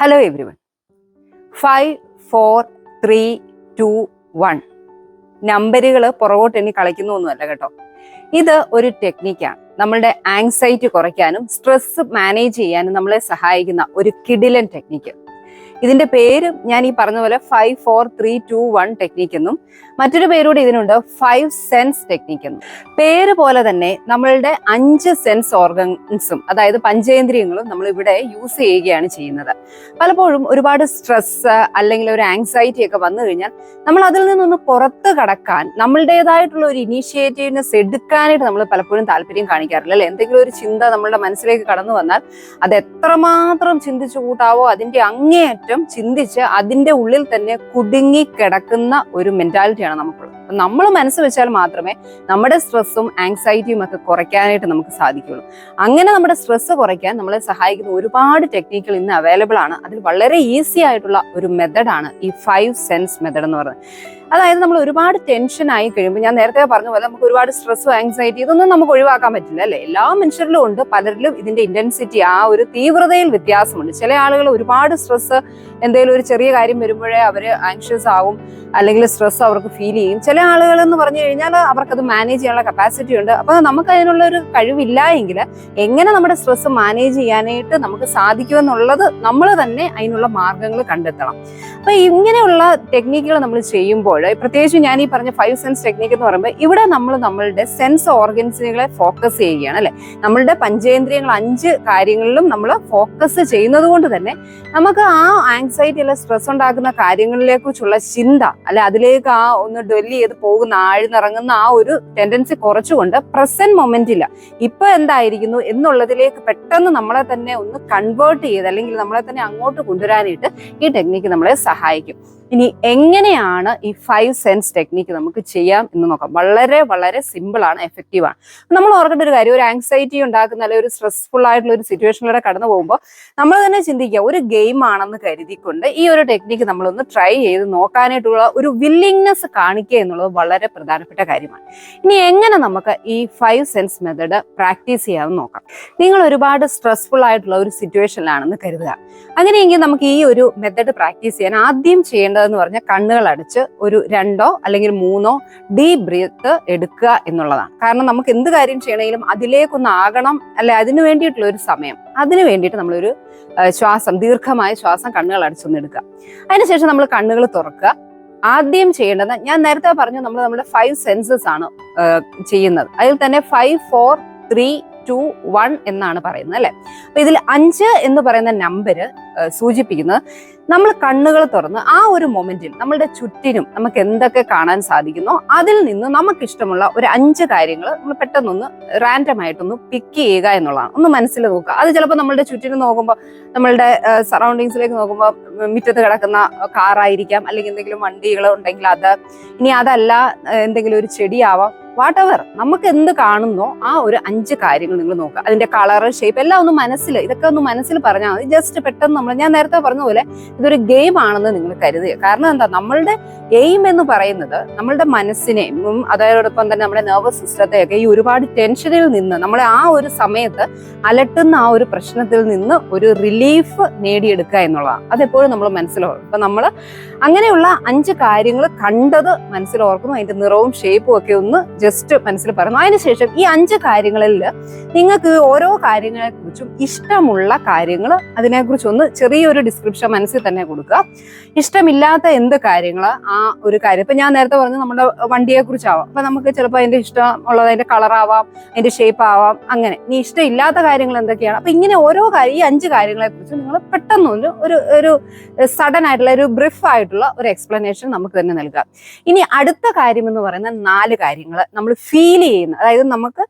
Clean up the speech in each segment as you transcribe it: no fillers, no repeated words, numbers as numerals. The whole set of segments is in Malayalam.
Hello everyone. 5, 4, 3, 2, 1 നമ്പറുകൾ പുറകോട്ട് എണ്ണി കളിക്കുന്ന ഒന്നുമല്ല കേട്ടോ. ഇത് ഒരു ടെക്നിക്കാണ്. നമ്മളുടെ ആങ്സൈറ്റി കുറയ്ക്കാനും സ്ട്രെസ് മാനേജ് ചെയ്യാനും നമ്മളെ സഹായിക്കുന്ന ഒരു കിടിലൻ ടെക്നിക്ക്. ഇതിന്റെ പേര് ഞാൻ ഈ പറഞ്ഞ പോലെ 5, 4, 3, 2, 1 ടെക്നിക്ക് എന്നും മറ്റൊരു പേരൂടെ ഇതിനുണ്ട് 5 സെൻസ് ടെക്നിക്ക് എന്നും. പേര് പോലെ തന്നെ നമ്മളുടെ 5 സെൻസ് ഓർഗൻസും അതായത് പഞ്ചേന്ദ്രിയങ്ങളും നമ്മൾ ഇവിടെ യൂസ് ചെയ്യുകയാണ് ചെയ്യുന്നത്. പലപ്പോഴും ഒരുപാട് സ്ട്രെസ് അല്ലെങ്കിൽ ഒരു ആങ്സൈറ്റി ഒക്കെ വന്നു കഴിഞ്ഞാൽ നമ്മൾ അതിൽ നിന്നൊന്ന് പുറത്ത് കടക്കാൻ നമ്മളുടേതായിട്ടുള്ള ഒരു ഇനീഷ്യേറ്റീവ്നെസ് എടുക്കാനായിട്ട് നമ്മൾ പലപ്പോഴും താല്പര്യം കാണിക്കാറില്ല അല്ലെ. എന്തെങ്കിലും ഒരു ചിന്ത നമ്മളുടെ മനസ്സിലേക്ക് കടന്നു വന്നാൽ അത് എത്രമാത്രം ചിന്തിച്ചു കൂട്ടാവോ അതിന്റെ അങ്ങേയറ്റം ചിന്തിച്ച് അതിന്റെ ഉള്ളിൽ തന്നെ കുടുങ്ങി കിടക്കുന്ന ഒരു മെന്റാലിറ്റിയാണ് നമുക്കുള്ളത്. നമ്മൾ മനസ്സ് വെച്ചാൽ മാത്രമേ നമ്മുടെ സ്ട്രെസ്സും ആങ്സൈറ്റിയും ഒക്കെ കുറയ്ക്കാനായിട്ട് നമുക്ക് സാധിക്കുള്ളൂ. അങ്ങനെ നമ്മുടെ സ്ട്രെസ് കുറയ്ക്കാൻ നമ്മളെ സഹായിക്കുന്ന ഒരുപാട് ടെക്നിക്കുകൾ ഇന്ന് അവൈലബിൾ ആണ്. അതിൽ വളരെ ഈസി ആയിട്ടുള്ള ഒരു മെത്തഡാണ് ഈ 5 സെൻസ് മെത്തഡ് എന്ന് പറയുന്നത്. അതായത് നമ്മൾ ഒരുപാട് ടെൻഷൻ ആയി കഴിയുമ്പോൾ ഞാൻ നേരത്തെ പറഞ്ഞ പോലെ നമുക്ക് ഒരുപാട് സ്ട്രെസ്സും ആങ്സൈറ്റി ഇതൊന്നും നമുക്ക് ഒഴിവാക്കാൻ പറ്റില്ല അല്ലെ. എല്ലാ മനുഷ്യരിലും ഉണ്ട്. പലരിലും ഇതിന്റെ ഇന്റൻസിറ്റി ആ ഒരു തീവ്രതയിൽ വ്യത്യാസമുണ്ട്. ചില ആളുകൾ ഒരുപാട് സ്ട്രെസ് എന്തെങ്കിലും ഒരു ചെറിയ കാര്യം വരുമ്പോഴേ അവര് ആങ്ഷ്യസ് ആവും അല്ലെങ്കിൽ സ്ട്രെസ് അവർക്ക് ഫീൽ ചെയ്യും. ചില ആളുകൾ എന്ന് പറഞ്ഞു കഴിഞ്ഞാൽ അവർക്കത് മാനേജ് ചെയ്യാനുള്ള കപ്പാസിറ്റി ഉണ്ട്. അപ്പൊ നമുക്ക് അതിനുള്ള ഒരു കഴിവില്ല എങ്കിൽ എങ്ങനെ നമ്മുടെ സ്ട്രെസ് മാനേജ് ചെയ്യാനായിട്ട് നമുക്ക് സാധിക്കുമെന്നുള്ളത് നമ്മൾ തന്നെ അതിനുള്ള മാർഗങ്ങൾ കണ്ടെത്തണം. അപ്പൊ ഇങ്ങനെയുള്ള ടെക്നിക്കുകൾ നമ്മൾ ചെയ്യുമ്പോൾ പ്രത്യേകിച്ച് ഞാൻ ഈ പറഞ്ഞ 5 സെൻസ് ടെക്നിക്ക് എന്ന് പറയുമ്പോൾ ഇവിടെ നമ്മൾ നമ്മളുടെ സെൻസ് ഓർഗൻസുകളെ ഫോക്കസ് ചെയ്യുകയാണ് അല്ലെ. നമ്മളുടെ പഞ്ചേന്ദ്രിയങ്ങൾ 5 കാര്യങ്ങളിലും നമ്മൾ ഫോക്കസ് ചെയ്യുന്നത് കൊണ്ട് തന്നെ നമുക്ക് ആ ആങ്സൈറ്റി അല്ലെ സ്ട്രെസ് ഉണ്ടാക്കുന്ന കാര്യങ്ങളിലെ കുറിച്ചുള്ള ചിന്ത അല്ലെ അതിലേക്ക് ആ ഒന്ന് ഡ്വെല് ചെയ്ത് പോകുന്ന ആഴ്ന്നിറങ്ങുന്ന ആ ഒരു ടെൻഡൻസി കുറച്ചുകൊണ്ട് പ്രസന്റ് മൊമെന്റില്ല ഇപ്പൊ എന്തായിരിക്കുന്നു എന്നുള്ളതിലേക്ക് പെട്ടെന്ന് നമ്മളെ തന്നെ ഒന്ന് കൺവേർട്ട് ചെയ്ത് അല്ലെങ്കിൽ നമ്മളെ തന്നെ അങ്ങോട്ട് കൊണ്ടുവരാനായിട്ട് ഈ ടെക്നിക്ക് നമ്മളെ സഹായിക്കും. ഇനി എങ്ങനെയാണ് ഈ 5 സെൻസ് ടെക്നിക്ക് നമുക്ക് ചെയ്യാം എന്ന് നോക്കാം. വളരെ വളരെ സിമ്പിൾ ആണ്, എഫക്റ്റീവ് ആണ്. നമ്മൾ ഓർക്കേണ്ട ഒരു കാര്യം, ഒരു ആങ്സൈറ്റി ഉണ്ടാക്കുന്ന അല്ലെങ്കിൽ ഒരു സ്ട്രെസ്ഫുൾ ആയിട്ടുള്ള ഒരു സിറ്റുവേഷനിലൂടെ കടന്നു പോകുമ്പോൾ നമ്മൾ തന്നെ ചിന്തിക്കുക ഒരു ഗെയിം ആണെന്ന് കരുതിക്കൊണ്ട് ഈ ഒരു ടെക്നിക്ക് നമ്മളൊന്ന് ട്രൈ ചെയ്ത് നോക്കാനായിട്ടുള്ള ഒരു വില്ലിങ്നെസ് കാണിക്കുക എന്നുള്ളത് വളരെ പ്രധാനപ്പെട്ട കാര്യമാണ്. ഇനി എങ്ങനെ നമുക്ക് ഈ 5 സെൻസ് മെത്തേഡ് പ്രാക്ടീസ് ചെയ്യാമെന്ന് നോക്കാം. നിങ്ങൾ ഒരുപാട് സ്ട്രെസ്ഫുൾ ആയിട്ടുള്ള ഒരു സിറ്റുവേഷനിലാണെന്ന് കരുതുക. അങ്ങനെയെങ്കിൽ നമുക്ക് ഈ ഒരു മെത്തേഡ് പ്രാക്ടീസ് ചെയ്യാൻ ആദ്യം ചെയ്യേണ്ടതെന്ന് പറഞ്ഞാൽ കണ്ണുകൾ അടച്ച് ഒരു 2 അല്ലെങ്കിൽ 3 ഡീപ് ബ്രീത്ത് എടുക്കുക എന്നുള്ളതാണ്. കാരണം നമുക്ക് എന്ത് കാര്യം ചെയ്യണമെങ്കിലും അതിലേക്കൊന്ന് ആകണം അല്ലെ, അതിനു വേണ്ടിയിട്ടുള്ള ഒരു സമയം, അതിനു വേണ്ടിയിട്ട് നമ്മളൊരു ദീർഘമായ ശ്വാസം കണ്ണുകൾ അടച്ചൊന്ന് എടുക്കുക. അതിനുശേഷം നമ്മൾ കണ്ണുകൾ തുറക്കുക. ആദ്യം ചെയ്യേണ്ടത് ഞാൻ നേരത്തെ പറഞ്ഞു നമ്മൾ നമ്മുടെ 5 സെൻസസ് ആണ് ചെയ്യുന്നത്. അതിൽ തന്നെ 5, 4, 3, 2, 1 എന്നാണ് പറയുന്നത് അല്ലെ. അപ്പൊ ഇതിൽ 5 എന്ന് പറയുന്ന നമ്പര് സൂചിപ്പിക്കുന്നത് നമ്മൾ കണ്ണുകൾ തുറന്ന് ആ ഒരു മൊമെന്റിൽ നമ്മളുടെ ചുറ്റിനും നമുക്ക് എന്തൊക്കെ കാണാൻ സാധിക്കുന്നോ അതിൽ നിന്ന് നമുക്കിഷ്ടമുള്ള ഒരു 5 കാര്യങ്ങൾ നമ്മൾ പെട്ടെന്നൊന്ന് റാൻഡം ആയിട്ടൊന്ന് പിക്ക് ചെയ്യുക എന്നുള്ളതാണ്. ഒന്ന് മനസ്സിൽ നോക്കുക. അത് ചിലപ്പോൾ നമ്മളുടെ ചുറ്റിനും നോക്കുമ്പോൾ നമ്മളുടെ സറൗണ്ടിങ്സിലേക്ക് നോക്കുമ്പോൾ മുറ്റത്ത് കിടക്കുന്ന കാറായിരിക്കാം, അല്ലെങ്കിൽ എന്തെങ്കിലും വണ്ടികൾ ഉണ്ടെങ്കിൽ അത്, ഇനി അതല്ല എന്തെങ്കിലും ഒരു ചെടിയാവാം, വാട്ടെവർ നമുക്ക് എന്ത് കാണുന്നോ ആ ഒരു 5 കാര്യങ്ങൾ നിങ്ങൾ നോക്കുക. അതിന്റെ കളറ്, ഷേപ്പ് എല്ലാം ഒന്ന് ഇതൊക്കെ ഒന്ന് മനസ്സിൽ പറഞ്ഞാൽ മതി. ജസ്റ്റ് പെട്ടെന്ന് ഞാൻ നേരത്തെ പറഞ്ഞ പോലെ ഇതൊരു ഗെയിം ആണെന്ന് നിങ്ങൾ കരുതുക. കാരണം എന്താ, നമ്മളുടെ എയിം എന്ന് പറയുന്നത് നമ്മളുടെ മനസ്സിനെയും അതോടൊപ്പം തന്നെ നമ്മുടെ നെർവസ് സിസ്റ്റത്തെയൊക്കെ ഈ ഒരുപാട് ടെൻഷനിൽ നിന്ന് നമ്മളെ ആ ഒരു സമയത്ത് അലട്ടുന്ന ആ ഒരു പ്രശ്നത്തിൽ നിന്ന് ഒരു റിലീഫ് നേടിയെടുക്കുക എന്നുള്ളതാണ്. അതെപ്പോഴും നമ്മൾ മനസ്സിലോർക്കും. അപ്പൊ നമ്മൾ അങ്ങനെയുള്ള 5 കാര്യങ്ങൾ കണ്ടത് മനസ്സിലോർക്കുന്നു, അതിന്റെ നിറവും ഷേപ്പും ഒക്കെ ഒന്ന് ജസ്റ്റ് മനസ്സിൽ പറയുന്നു. അതിനുശേഷം ഈ 5 കാര്യങ്ങളിൽ നിങ്ങൾക്ക് ഓരോ കാര്യങ്ങളെ കുറിച്ചും ഇഷ്ടമുള്ള കാര്യങ്ങൾ അതിനെക്കുറിച്ചൊന്ന് ചെറിയൊരു ഡിസ്ക്രിപ്ഷൻ മനസ്സിൽ തന്നെ കൊടുക്കുക. ഇഷ്ടമില്ലാത്ത എന്ത് കാര്യങ്ങൾ ആ ഒരു കാര്യം, ഇപ്പൊ ഞാൻ നേരത്തെ പറഞ്ഞു നമ്മുടെ വണ്ടിയെ കുറിച്ചാവാം, അപ്പൊ നമുക്ക് ചിലപ്പോൾ അതിന്റെ ഇഷ്ടമുള്ളത് അതിന്റെ കളറാവാം, അതിന്റെ ഷേപ്പ് ആവാം, അങ്ങനെ. ഇനി ഇഷ്ടമില്ലാത്ത കാര്യങ്ങൾ എന്തൊക്കെയാണ്, അപ്പൊ ഇങ്ങനെ ഓരോ കാര്യം ഈ 5 കാര്യങ്ങളെ കുറിച്ച് നിങ്ങൾ പെട്ടെന്ന് ഒരു സഡൻ ആയിട്ടുള്ള ഒരു ബ്രീഫ് ആയിട്ടുള്ള ഒരു എക്സ്പ്ലനേഷൻ നമുക്ക് തന്നെ നൽകാം. ഇനി അടുത്ത കാര്യം എന്ന് പറയുന്ന 4 കാര്യങ്ങൾ നമ്മൾ ഫീൽ ചെയ്യുന്ന, അതായത് നമുക്ക്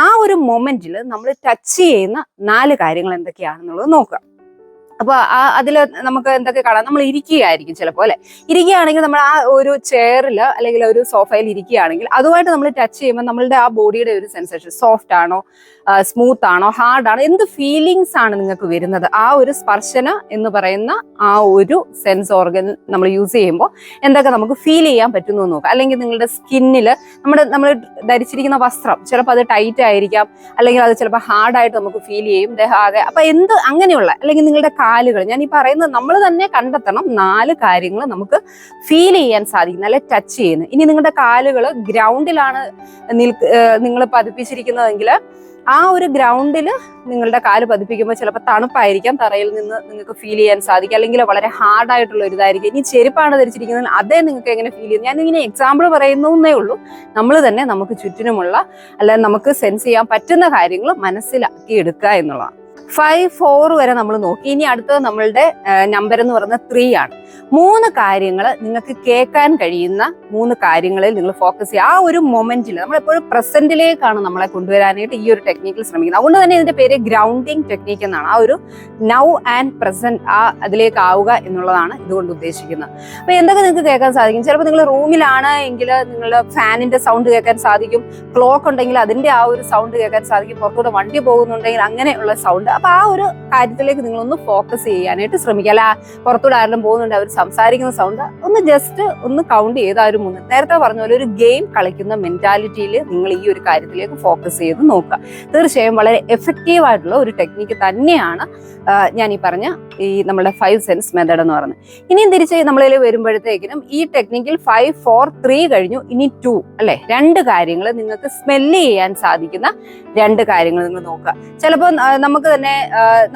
ആ ഒരു മൊമെന്റിൽ നമ്മൾ ടച്ച് ചെയ്യുന്ന 4 കാര്യങ്ങൾ എന്തൊക്കെയാണെന്നുള്ളത് നോക്കുക. അപ്പൊ അതില് നമുക്ക് എന്തൊക്കെ കാണാം, നമ്മൾ ഇരിക്കുകയായിരിക്കും ചിലപ്പോൾ അല്ലെ. ഇരിക്കുകയാണെങ്കിൽ നമ്മൾ ആ ഒരു ചെയറിൽ അല്ലെങ്കിൽ ഒരു സോഫയിൽ ഇരിക്കുകയാണെങ്കിൽ അതുമായിട്ട് നമ്മൾ ടച്ച് ചെയ്യുമ്പോൾ നമ്മളുടെ ആ ബോഡിയുടെ ഒരു സെൻസേഷൻ സോഫ്റ്റ് ആണോ, സ്മൂത്ത് ആണോ, ഹാർഡ് ആണോ, എന്ത് ഫീലിങ്സ് ആണ് നിങ്ങൾക്ക് വരുന്നത്, ആ ഒരു സ്പർശന എന്ന് പറയുന്ന ആ ഒരു സെൻസ് ഓർഗൻ നമ്മൾ യൂസ് ചെയ്യുമ്പോൾ എന്തൊക്കെ നമുക്ക് ഫീൽ ചെയ്യാൻ പറ്റുന്നു എന്ന് നോക്കുക. അല്ലെങ്കിൽ നിങ്ങളുടെ സ്കിന്നിൽ നമ്മൾ ധരിച്ചിരിക്കുന്ന വസ്ത്രം ചിലപ്പോൾ അത് ടൈറ്റ് ആയിരിക്കാം, അല്ലെങ്കിൽ അത് ചിലപ്പോൾ ഹാർഡായിട്ട് നമുക്ക് ഫീൽ ചെയ്യും ദേഹാകെ. അപ്പൊ അങ്ങനെയുള്ള, അല്ലെങ്കിൽ നിങ്ങളുടെ കാലുകൾ, ഞാൻ ഈ പറയുന്നത് നമ്മൾ തന്നെ കണ്ടെത്തണം 4 കാര്യങ്ങൾ നമുക്ക് ഫീൽ ചെയ്യാൻ സാധിക്കും, നല്ല ടച്ച് ചെയ്യുന്നു. ഇനി നിങ്ങളുടെ കാലുകൾ ഗ്രൗണ്ടിലാണ് നിങ്ങൾ പതിപ്പിച്ചിരിക്കുന്നതെങ്കിൽ ആ ഒരു ഗ്രൗണ്ടിൽ നിങ്ങളുടെ കാല് പതിപ്പിക്കുമ്പോൾ ചിലപ്പോൾ തണുപ്പായിരിക്കാം, തറയിൽ നിന്ന് നിങ്ങൾക്ക് ഫീൽ ചെയ്യാൻ സാധിക്കും, അല്ലെങ്കിൽ വളരെ ഹാർഡായിട്ടുള്ള ഒരു ഇതായിരിക്കും. ഇനി ചെരുപ്പാണ് ധരിച്ചിരിക്കുന്നത്, അതേ നിങ്ങൾക്ക് എങ്ങനെ ഫീൽ ചെയ്യും? ഞാനിങ്ങനെ എക്സാമ്പിൾ പറയുന്നേ ഉള്ളൂ. നമ്മൾ തന്നെ നമുക്ക് ചുറ്റിനുമുള്ള അല്ല നമുക്ക് സെൻസ് ചെയ്യാൻ പറ്റുന്ന കാര്യങ്ങൾ മനസ്സിലാക്കി എടുക്കുക എന്നുള്ളതാണ്. 5, 4 വരെ നമ്മൾ നോക്കി. ഇനി അടുത്തത് നമ്മളുടെ നമ്പർ എന്ന് പറയുന്നത് 3 ആണ്. 3 കാര്യങ്ങൾ നിങ്ങൾക്ക് കേൾക്കാൻ കഴിയുന്ന 3 കാര്യങ്ങളിൽ നിങ്ങൾ ഫോക്കസ് ചെയ്യുക. ആ ഒരു മൊമെന്റിൽ നമ്മളെപ്പോഴും പ്രസന്റിലേക്കാണ് നമ്മളെ കൊണ്ടുവരാനായിട്ട് ഈ ഒരു ടെക്നിക്കിൽ ശ്രമിക്കുന്നത്. അതുകൊണ്ട് തന്നെ ഇതിന്റെ പേര് ഗ്രൗണ്ടിങ് ടെക്നിക്ക് എന്നാണ്. ആ ഒരു നൗ ആൻഡ് പ്രസന്റ് അതിലേക്ക് ആവുക എന്നുള്ളതാണ് ഇതുകൊണ്ട് ഉദ്ദേശിക്കുന്നത്. അപ്പൊ എന്തൊക്കെ നിങ്ങൾക്ക് കേൾക്കാൻ സാധിക്കും? ചിലപ്പോൾ നിങ്ങൾ റൂമിലാണ് എങ്കിൽ നിങ്ങളുടെ ഫാനിന്റെ സൗണ്ട് കേൾക്കാൻ സാധിക്കും, ക്ലോക്ക് ഉണ്ടെങ്കിൽ അതിന്റെ ആ ഒരു സൗണ്ട് കേൾക്കാൻ സാധിക്കും, പുറത്തൂടെ വണ്ടി പോകുന്നുണ്ടെങ്കിൽ അങ്ങനെയുള്ള സൗണ്ട്. അപ്പൊ ആ ഒരു കാര്യത്തിലേക്ക് നിങ്ങളൊന്ന് ഫോക്കസ് ചെയ്യാനായിട്ട് ശ്രമിക്കുക. അല്ല പുറത്തൂടെ ആരെങ്കിലും പോകുന്നുണ്ട് അവർ സംസാരിക്കുന്ന സൗണ്ട് ഒന്ന് ജസ്റ്റ് ഒന്ന് കൗണ്ട് ചെയ്ത് ആ ഒരു 3 നേരത്തെ പറഞ്ഞ പോലെ ഒരു ഗെയിം കളിക്കുന്ന മെന്റാലിറ്റിയിൽ നിങ്ങൾ ഈ ഒരു കാര്യത്തിലേക്ക് ഫോക്കസ് ചെയ്ത് നോക്കുക. തീർച്ചയായും വളരെ എഫക്റ്റീവ് ആയിട്ടുള്ള ഒരു ടെക്നിക്ക് തന്നെയാണ് ഞാൻ ഈ പറഞ്ഞ നമ്മുടെ 5 സെൻസ് മെത്തേഡ് എന്ന് പറയുന്നത്. ഇനിയും തിരിച്ച് നമ്മളിൽ വരുമ്പോഴത്തേക്കിനും ഈ ടെക്നിക്കിൽ 5, 4, 3 കഴിഞ്ഞു. ഇനി 2 അല്ലെ, 2 കാര്യങ്ങൾ നിങ്ങൾക്ക് സ്മെല്ല് ചെയ്യാൻ സാധിക്കുന്ന 2 കാര്യങ്ങൾ നിങ്ങൾ നോക്കുക. ചിലപ്പോൾ നമുക്ക് തന്നെ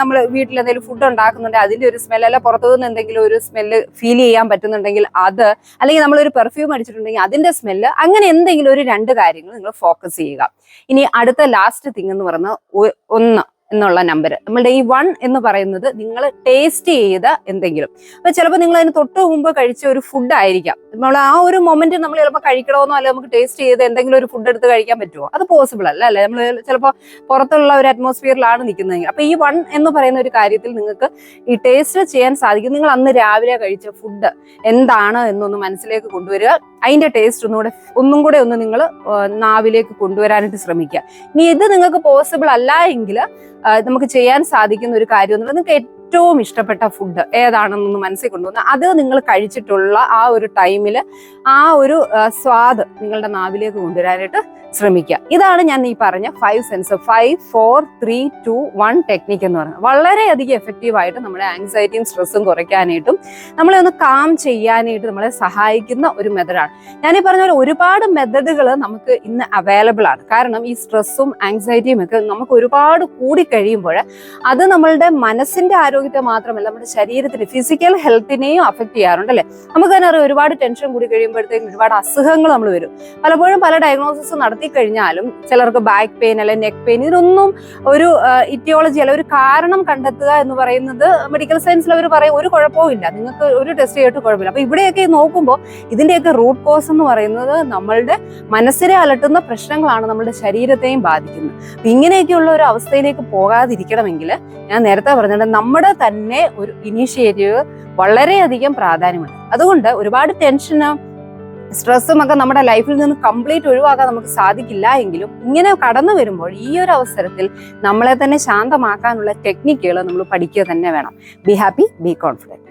നമ്മൾ വീട്ടിൽ എന്തെങ്കിലും ഫുഡ് ഉണ്ടാക്കുന്നുണ്ടെങ്കിൽ അതിന്റെ ഒരു സ്മെൽ, അല്ല പുറത്തുനിന്ന് എന്തെങ്കിലും ഒരു സ്മെല്ല് ഫീൽ ചെയ്യാൻ പറ്റുന്നുണ്ടെങ്കിൽ അത്, അല്ലെങ്കിൽ നമ്മളൊരു പെർഫ്യൂം അടിച്ചിട്ടുണ്ടെങ്കിൽ അതിന്റെ സ്മെല്ല്, അങ്ങനെ എന്തെങ്കിലും ഒരു 2 കാര്യങ്ങൾ നിങ്ങൾ ഫോക്കസ് ചെയ്യുക. ഇനി അടുത്ത ലാസ്റ്റ് തിങ് എന്ന് പറയുന്നത് 1 എന്നുള്ള നമ്പർ. നമ്മളുടെ ഈ 1 എന്ന് പറയുന്നത് നിങ്ങൾ ടേസ്റ്റ് ചെയ്ത എന്തെങ്കിലും. അപ്പൊ ചിലപ്പോൾ നിങ്ങൾ അതിന് തൊട്ട് മുമ്പ് കഴിച്ച ഒരു ഫുഡ് ആയിരിക്കാം. നമ്മൾ ആ ഒരു മൊമെന്റ് നമ്മൾ ചിലപ്പോൾ കഴിക്കണമെന്നോ അല്ലെ നമുക്ക് ടേസ്റ്റ് ചെയ്ത് എന്തെങ്കിലും ഒരു ഫുഡ് എടുത്ത് കഴിക്കാൻ പറ്റുമോ? അത് പോസിബിൾ അല്ല അല്ലെ. നമ്മൾ ചിലപ്പോൾ പുറത്തുള്ള ഒരു അറ്റ്മോസ്ഫിയറിലാണ് നിൽക്കുന്നതെങ്കിൽ. അപ്പൊ ഈ 1 എന്ന് പറയുന്ന ഒരു കാര്യത്തിൽ നിങ്ങൾക്ക് ഈ ടേസ്റ്റ് ചെയ്യാൻ സാധിക്കും. നിങ്ങൾ അന്ന് രാവിലെ കഴിച്ച ഫുഡ് എന്താണ് എന്നൊന്ന് മനസ്സിലേക്ക് കൊണ്ടുവരിക. അതിന്റെ ടേസ്റ്റ് ഒന്നും കൂടെ ഒന്ന് നിങ്ങൾ നാവിലേക്ക് കൊണ്ടുവരാനായിട്ട് ശ്രമിക്കുക. ഇനി ഇത് നിങ്ങൾക്ക് പോസിബിൾ അല്ല എങ്കിൽ നമുക്ക് ചെയ്യാൻ സാധിക്കുന്ന ഒരു കാര്യം എന്ന് പറയുന്നത് നിങ്ങൾക്ക് ഏറ്റവും ഇഷ്ടപ്പെട്ട ഫുഡ് ഏതാണെന്നൊന്ന് മനസ്സിൽ കൊണ്ടുവന്ന് അത് നിങ്ങൾ കഴിച്ചിട്ടുള്ള ആ ഒരു ടൈമിൽ ആ ഒരു സ്വാദ് നിങ്ങളുടെ നാവിലേക്ക് കൊണ്ടുവരാനായിട്ട് ശ്രമിക്കുക. ഇതാണ് ഞാൻ ഈ പറഞ്ഞ 5 സെൻസ്, 5, 4, 3, 2, 1 ടെക്നിക്ക് എന്ന് പറയുന്നത്. വളരെയധികം എഫക്റ്റീവായിട്ട് നമ്മുടെ ആങ്സൈറ്റിയും സ്ട്രെസ്സും കുറയ്ക്കാനായിട്ടും നമ്മളെ ഒന്ന് കാം ചെയ്യാനായിട്ട് നമ്മളെ സഹായിക്കുന്ന ഒരു മെത്തഡാണ്. ഞാൻ ഈ പറഞ്ഞ പോലെ ഒരുപാട് മെത്തഡുകൾ നമുക്ക് ഇന്ന് അവൈലബിൾ ആണ്. കാരണം ഈ സ്ട്രെസ്സും ആങ്സൈറ്റിയും ഒക്കെ നമുക്ക് ഒരുപാട് കൂടിക്കഴിയുമ്പോൾ അത് നമ്മളുടെ മനസ്സിന്റെ ആരോഗ്യത്തെ മാത്രമല്ല നമ്മുടെ ശരീരത്തിന് ഫിസിക്കൽ ഹെൽത്തിനെയും അഫക്ട് ചെയ്യാറുണ്ട് അല്ലെ. നമുക്ക് തന്നെ അറിയാം ഒരുപാട് ടെൻഷൻ കൂടി കഴിയുമ്പോഴത്തേക്കും ഒരുപാട് അസുഖങ്ങൾ നമ്മൾ വരും. പലപ്പോഴും പല ഡയഗ്നോസിസ് നടത്തി കഴിഞ്ഞാലും ചിലർക്ക് ബാക്ക് പെയിൻ അല്ലെ നെക്ക് പെയിൻ, ഇതിനൊന്നും ഒരു ഇറ്റിയോളജി അല്ല ഒരു കാരണം കണ്ടെത്തുക എന്ന് പറയുന്നത് മെഡിക്കൽ സയൻസിൽ അവർ പറയും ഒരു കുഴപ്പവും ഇല്ല, നിങ്ങൾക്ക് ഒരു ടെസ്റ്റ് ചെയ്തിട്ട് കുഴപ്പമില്ല. അപ്പൊ ഇവിടെയൊക്കെ നോക്കുമ്പോൾ ഇതിന്റെയൊക്കെ റൂട്ട് കോസ് എന്ന് പറയുന്നത് നമ്മളുടെ മനസ്സിനെ അലട്ടുന്ന പ്രശ്നങ്ങളാണ് നമ്മുടെ ശരീരത്തെയും ബാധിക്കുന്നത്. അപ്പൊ ഇങ്ങനെയൊക്കെയുള്ള ഒരു അവസ്ഥയിലേക്ക് പോകാതിരിക്കണമെങ്കിൽ ഞാൻ നേരത്തെ പറഞ്ഞിട്ട് നമ്മുടെ തന്നെ ഒരു ഇനീഷ്യേറ്റീവ് വളരെയധികം പ്രാധാന്യമുണ്ട്. അതുകൊണ്ട് ഒരുപാട് ടെൻഷനും സ്ട്രെസ്സും ഒക്കെ നമ്മുടെ ലൈഫിൽ നിന്ന് കംപ്ലീറ്റ് ഒഴിവാക്കാൻ നമുക്ക് സാധിക്കില്ല എങ്കിലും ഇങ്ങനെ കടന്നു വരുമ്പോൾ ഈ ഒരു അവസരത്തിൽ നമ്മളെ തന്നെ ശാന്തമാക്കാനുള്ള ടെക്നിക്കുകൾ നമ്മൾ പഠിക്കുക തന്നെ വേണം. Be happy, be confident.